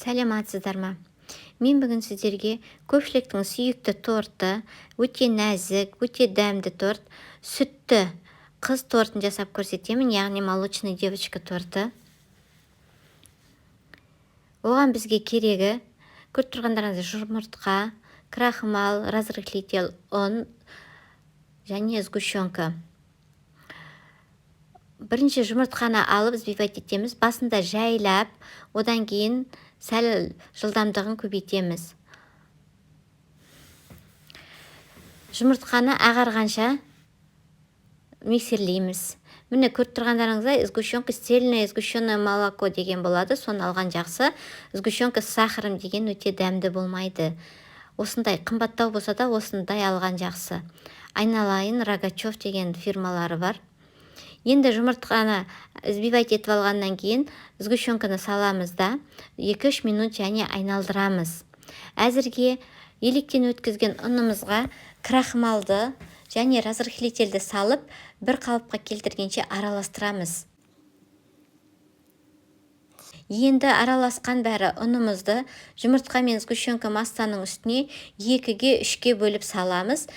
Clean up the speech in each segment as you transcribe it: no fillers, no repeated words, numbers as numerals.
Сәлематсыздар ма? Мен бүгін сіздерге көпшіліктің сүйікті торты, өте нәзік, өте дәмді торт, сүтті қыз тортын жасап көрсетемін, яғни молочный девочка торты. Оған бізге керегі, көріп тұрғандарыңыздай жұмыртқа, крахмал, разрыхлитель ұн және сгущенка. Бірінші жұмыртқаны алып взбивать етеміз, басында жайлап, одан кейін сәл жылдамдығын көбейтеміз. Жұмыртқаны ағарғанша миксерлейміз. Міне көріп тұрғандарыңыздай сгущенка цельное сгущенное молоко деген болады, соны алған жақсы. Сгущенка с сахаром деген өте дәмді болмайды. Осындай қымбаттау болса да осындай алған жақсы. Айналайын Рогачев деген фирмалары бар. Енді жұмыртқаны взбивать етіп алғаннан кейін сгущенканы саламыз да 2-3 минут және айналдырамыз. Әзірге електен өткізген ұнымызға крахмалды және разрыхлительді салып, бір қалыпқа келтіргенше араластырамыз. Енді араласқан бәрі ұнымызды жұмыртқа мен сгущенка массаның үстіне 2-3-ке бөліп саламыз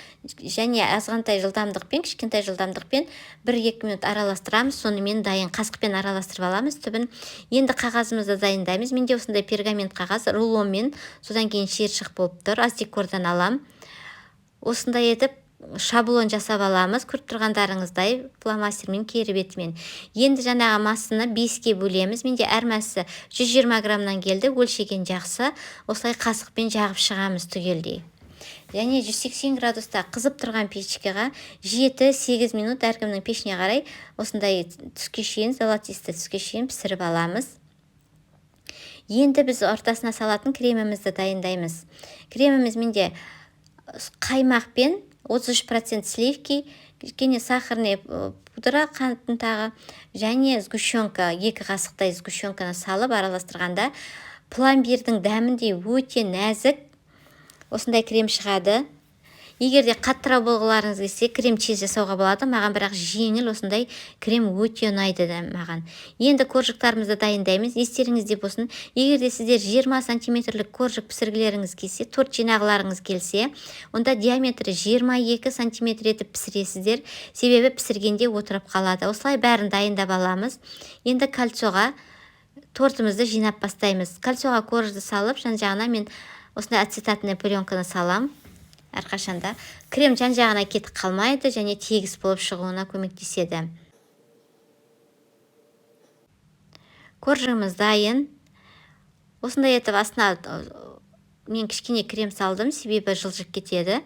және азғантай жылдамдықпен, кішкентай жылдамдықпен 1-2 минут араластырамыз. Сонымен дайын қасықпен араластырып аламыз түбін. Енді қағазымызды дайындаймыз. Менде осындай пергамент қағаз рулонмен, содан кейін шиыршық болып тұр. Астикордан алам. Осындай етіп шаблон жасап аламыз, көріп тұрғандарыңыздай фломастермен, кері бетімен. Енді жаңағы массаны 5-ке бөлеміз. Менде әр мәсі 120 граммнан келді, өлшеген жақсы. Осылай қасықпен жағып шығамыз түгелдей. Және 180 градуста қызып тұрған печкеға 7-8 минут әркімнің пешіне қарай осындай түске шейін, золотисты түске шейін пісіріп аламыз. Енді біз ортасына салатын кремімізді дайындаймыз. Креміміз менде қаймақпен 33% сливки, кішкене сахарный пудра қантын тағы және сгущенка, 2 қасықтай сгущенканы салып араластырғанда пломбирдің дәміндей өте нәзік осындай крем шығады. Егер де қаттырақ болғыларыңыз келсе, крем чиз жасауға болады. Маған бірақ жеңіл осындай крем өте ұнайды маған. Енді коржықтарымызды дайындаймыз. Естеріңізде болсын, егер де сіздер 20 сантиметрлік коржық пісіргілеріңіз келсе, торт жинағыларыңыз келсе, онда диаметрі 22 сантиметр етіп пісіресіздер. Себебі пісіргенде отырып қалады. Осылай бәрін дайындап аламыз. Енді кольцоға тортымызды жинап бастаймыз. Кольцоға коржды салып, жан-жағына мен осындай ацетатный пленканы салам. Әрқашанда крем жан-жағына кетіп қалмайды және тегіс болып шығуына көмектеседі. Коржымыз дайын. Осындай етіп астына мен кішкене крем салдым, себебі жылжып кетеді.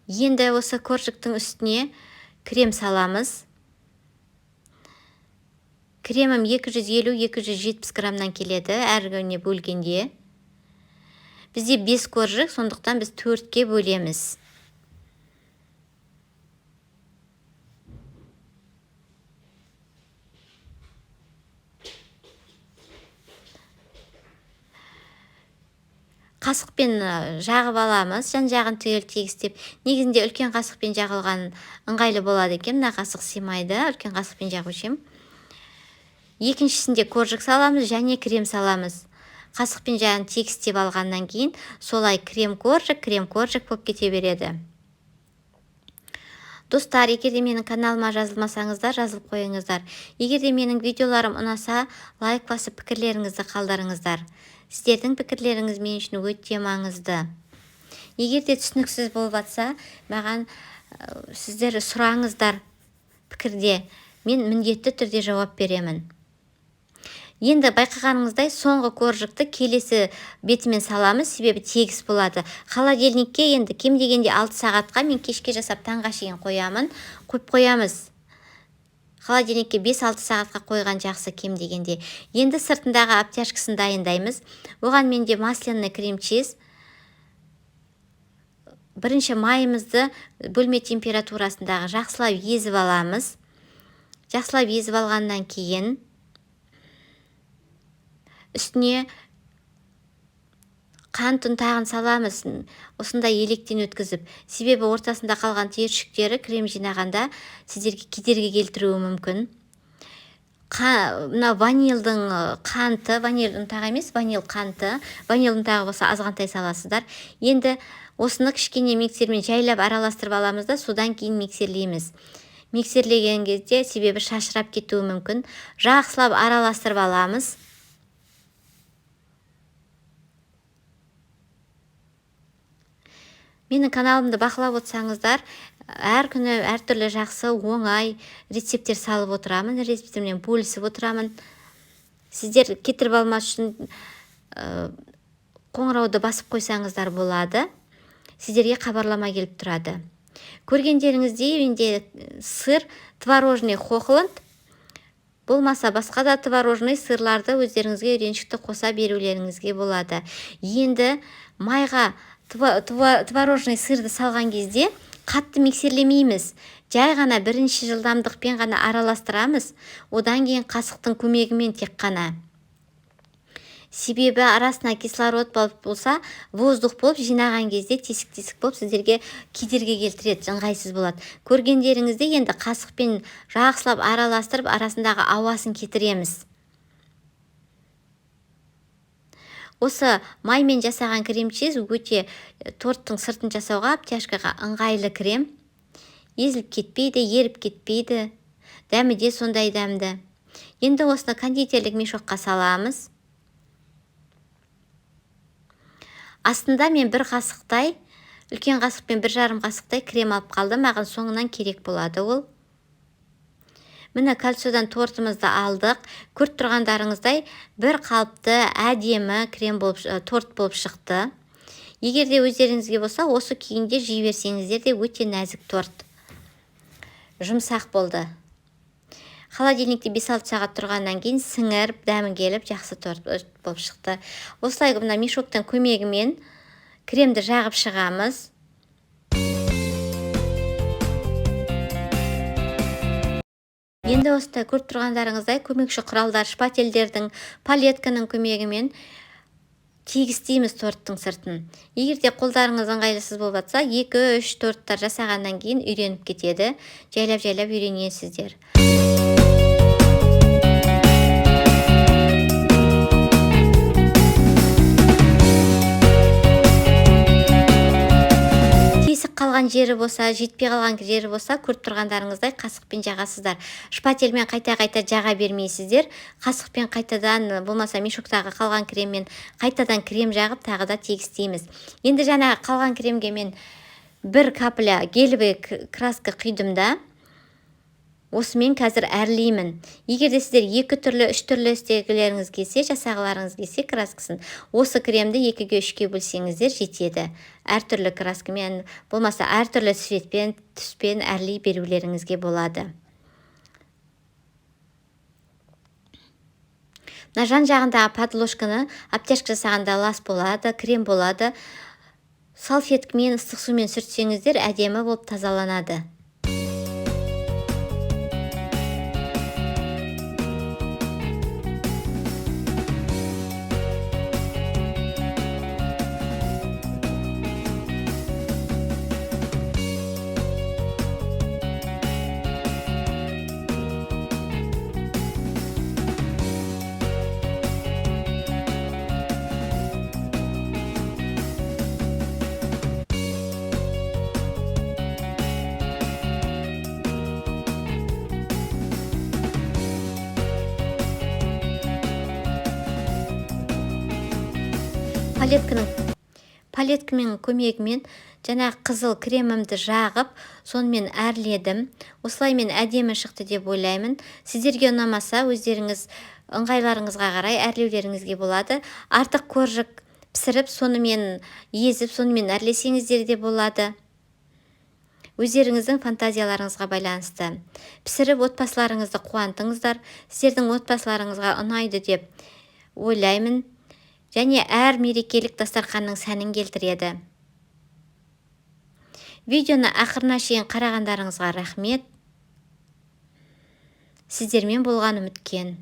Енді осы коржықтың үстіне крем саламыз. Кремім 250-270 граммнан келеді әргіне бөлгенде. Бізде 5 коржық, сондықтан біз 4-ке бөлеміз. Қасықпен жағып аламыз, жан-жағын түгел тегістеп. Негізінде үлкен қасықпен жағылған ыңғайлы болады екен, мына қасық сыймайды, үлкен қасықпен жағып ішем. Екіншісінде коржық саламыз және крем саламыз. Қасықпен жағын тегістеп алғаннан кейін солай крем-коржық болып кете береді. Достар, егер де менің каналыма жазылмасаңыздар, жазылып қойыңыздар. Егер де менің видеоларым ұнаса, лайк басып пікірлеріңізді қалдарыңыздар. Сіздердің пікірлеріңіз мен үшін өте маңызды. Егер де түсініксіз болып жатса, маған сіздер сұраңыздар пікірде. Мен міндетті түрде жауап беремін. Енді байқағаныңыздай соңғы коржықты келесі бетімен саламыз, себебі тегіс болады. Холодильникке енді кем дегенде 6 сағатқа мен кешке жасап таңға шейін қоямын. Қойып қоямыз. Холодильникке 5-6 сағатқа қойған жақсы кем дегенде. Енді сыртындағы обтяжкасын дайындаймыз. Оған менде масляный крем чиз. Бірінші майымызды бөлме температурасындағы жақсылап езіп аламыз. Жақсылап езіп алғаннан кейін үстіне қант ұнтағын саламыз, осындай електен өткізіп. Себебі ортасында қалған түйіршіктері крем жинағанда сіздерге кедергі келтіруі мүмкін. мына ванильдің қанты, ваниль ұнтағы емес, ваниль қанты, ваниль ұнтағы болса азғантай саласыздар. Енді осыны кішкене миксермен жайлап араластырып аламыз да, содан кейін миксерлейміз. Миксерлеген кезде себебі шашырап кетуі мүмкін. Жақсылап араластырып аламыз. Менің каналымды бақылап отырсаңыздар, әр күні әртүрлі жақсы оңай рецепттер салып отырамын, рецепттермен бөлісіп отырамын. Сіздер кетіріп алмас үшін қоңырауды басып қойсаңыздар болады. Сіздерге хабарлама келіп тұрады. Көргендеріңіздей менде сыр творожный хохланд, болмаса басқа да творожный сырларды өздеріңізге үйреншікті қоса берулеріңізге болады. Енді майға творожный сырды салған кезде қатты миксерлемейміз. Жай ғана бірінші жылдамдықпен ғана араластырамыз. Одан кейін қасықтың көмегімен тек қана. Себебі арасына кислород болса, воздух болып жинаған кезде тесік-тесік болып сіздерге кедергі келтіреді, ыңғайсыз болады. Көргендеріңізде енді қасықпен жақсылап араластырып, арасындағы ауасын кетіреміз. Осы маймен жасаған крем-чиз өте торттың сыртын жасауға, обтяжкаға ыңғайлы крем. Езіліп кетпейді, еріп кетпейді. Дәмі де сондай дәмді. Енді осыны кондитерлік мешокқа саламыз. Астында мен бір қасықтай, үлкен қасықпен 1,5 қасықтай крем алып қалдым. Маған соңынан керек болады ол. Міне кальциядан тортымызды алдық. Көріп тұрғандарыңыздай бір қалыпты әдемі крем болып, торт болып шықты. Егер де өздеріңізге болса, осы күйінде жей берсеңіздер де өте нәзік торт. Жұмсақ болды. Холодильникте 5-6 сағат тұрғаннан кейін сіңіріп, дәмі келіп, жақсы торт болып шықты. Осылай мына мешоктың көмегімен кремді жағып шығамыз. Енді осылай көріп тұрғандарыңыздай көмекші құралдар, шпательдердің, палетканың көмегімен тегістейміз торттың сыртын. Егер де қолдарыңыз ыңғайлысыз болып жатса, 2-3 торттар жасағаннан кейін үйреніп кетеді. Жайлап-жайлап үйренесіздер. Қалған жері болса, жетпей қалған жері болса, көріп тұрғандарыңыздай қасықпен жағасыздар. Шпательмен қайта-қайта жаға бермейсіздер. Қасықпен қайтадан, болмаса мешоктағы қалған креммен қайтадан крем жағып, тағы да тегістейміз. Енді жаңа қалған кремге мен 1 капля гелевый краска құйдым да, осымен қазір әрлеймін. Егер де сіздер 2 түрлі, 3 түрлі істегілеріңіз келсе, жасағыларыңыз келсе краскасын, осы кремді 2-ге 3-ге бөлсеңіздер жетеді. Әртүрлі краскамен, болмаса әртүрлі цветпен, түспен әрлей берулеріңізге болады. Мына жан жағындағы подложканы обтяжка жасағанда лас болады, крем болады. Салфеткамен, ыстық сумен сүртсеңіздер әдемі болып тазаланады. Палеткамен көмегімен жаңа қызыл кремімді жағып, сонымен әрледім. Осылай мен әдемі шықты деп ойлаймын. Сіздерге ұнамаса, өздеріңіз ыңғайларыңызға қарай әрлеулеріңізге болады. Артық коржық пісіріп, сонымен езіп, сонымен әрлесеңіздер де болады. Өздеріңіздің фантазияларыңызға байланысты. Пісіріп отбасыларыңызды қуантыңыздар. Сіздердің отбасыларыңызға ұнайды деп ойлаймын. Және әр мерекелік дастарханның сәнін келтіреді. Видеоны ақырына шейін қарағандарыңызға рахмет. Сіздермен болған үміткен.